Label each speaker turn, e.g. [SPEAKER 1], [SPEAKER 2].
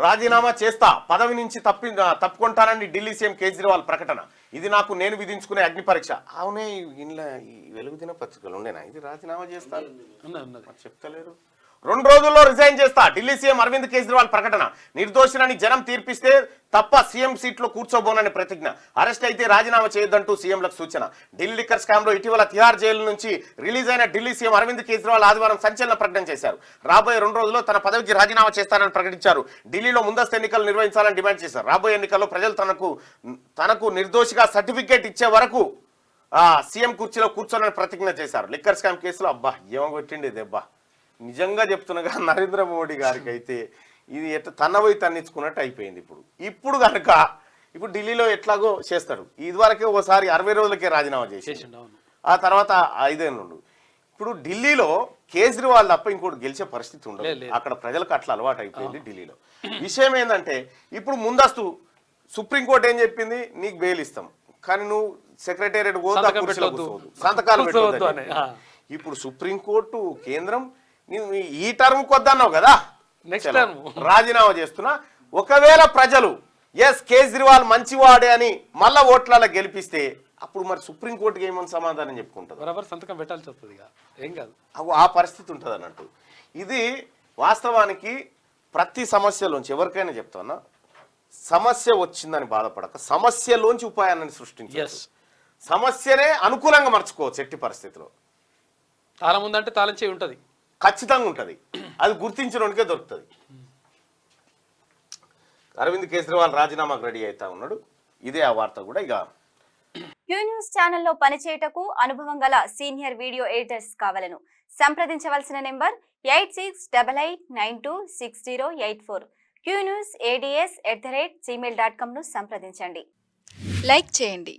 [SPEAKER 1] రాజీనామా చేస్తా, పదవి నుంచి తప్పుకుంటానని ఢిల్లీ సీఎం కేజ్రీవాల్ ప్రకటన. ఇది నేను విధించుకునే అగ్ని పరీక్ష. అవునే ఇంట్లో ఈ వెలుగుదిన పత్రికలు ఉండేనా ఇది రాజీనామా చేస్తారు చెప్తలేరు. 2 రోజుల్లో రిజైన్ చేస్తా, ఢిల్లీ సీఎం అరవింద్ కేజ్రీవాల్ ప్రకటన. నిర్దోషులని జనం తీర్పిస్తే తప్ప సీఎం సీట్లో కూర్చోబోనని ప్రతిజ్ఞ. అరెస్ట్ అయితే రాజీనామా చేయొద్దంటూ సీఎంలకు సూచన. ఢిల్లీ లిక్కర్ స్కామ్ లో ఇటీవల తిహార్ జైలు నుంచి రిలీజ్ అయిన ఢిల్లీ సీఎం అరవింద్ కేజ్రీవాల్ ఆదివారం సంచలన ప్రకటన చేశారు. రాబోయే 2 రోజుల్లో తన పదవికి రాజీనామా చేస్తానని ప్రకటించారు. ఢిల్లీలో ముందస్తు ఎన్నికలు నిర్వహించాలని డిమాండ్ చేశారు. రాబోయే ఎన్నికల్లో ప్రజలు తనకు నిర్దోషిగా సర్టిఫికేట్ ఇచ్చే వరకు సీఎం కుర్చీలో కూర్చోనని ప్రతిజ్ఞ చేశారు. లిక్కర్ స్కామ్ కేసులో అబ్బా ఏమగొట్టిండి దెబ్బా. నిజంగా చెప్తున్నగా నరేంద్ర మోడీ గారికి అయితే ఇది తన పోయి తన్నించుకున్నట్టు అయిపోయింది. ఇప్పుడు కనుక ఢిల్లీలో ఎట్లాగో చేస్తాడు. ఇదివరకే ఒకసారి 60 రోజులకే రాజీనామా చేసి ఆ తర్వాత 5 ఏళ్ళు. ఇప్పుడు ఢిల్లీలో కేజ్రీవాల్ తప్ప ఇంకోటి గెలిచే పరిస్థితి ఉండదు. అక్కడ ప్రజలకు అట్లా అలవాటు అయిపోయింది ఢిల్లీలో. విషయం ఏంటంటే ఇప్పుడు ముందస్తు సుప్రీంకోర్టు ఏం చెప్పింది, నీకు బెయిల్ ఇస్తాం కానీ నువ్వు సెక్రటేరియట్ సంతకాలు పెట్టవద్దు. ఇప్పుడు సుప్రీంకోర్టు కేంద్రం ఈ టర్మ్ కొద్దన్నావు కదా, నెక్స్ట్ టర్మ్ రాజీనామా చేస్తున్నా. ఒకవేళ ప్రజలు ఎస్ కేజ్రీవాల్ మంచివాడే అని మళ్ళా ఓట్లలో గెలిపిస్తే అప్పుడు మరి సుప్రీంకోర్టుకి ఏమని సమాధానం చెప్పుకుంటారు,
[SPEAKER 2] సంతకం పెట్టాల్సి వస్తుంది. ఏం కాదు,
[SPEAKER 1] ఆ పరిస్థితి ఉంటుంది అన్నట్టు. ఇది వాస్తవానికి ప్రతి సమస్యలోంచి ఎవరికైనా చెప్తానా, సమస్య వచ్చిందని బాధపడక సమస్యలోంచి ఉపాయాన్ని సృష్టించు. సమస్యనే అనుకూలంగా మర్చుకోవచ్చు ఎట్టి పరిస్థితిలో.
[SPEAKER 2] తాళం ఉందంటే తాళం చేయి ఉంటుంది,
[SPEAKER 1] ఖచ్చితంగా ఉంటుంది. అది గుర్తించడానికే దొరుకుతుంది. అరవింద్ కేజ్రీవాల్ రాజీనామాకు రెడీ అవుతా ఉన్నాడు. ఇదే ఆ వార్త కూడా. ఇక
[SPEAKER 3] క్యూ న్యూస్ ఛానల్లో పనిచేయటకు అనుభవం గల సీనియర్ వీడియో ఎడిటర్స్ కావాలను సంప్రదించవలసిన నెంబర్ 8688926084. qnewsads@gmail.com ను సంప్రదించండి.
[SPEAKER 4] లైక్ చేయండి.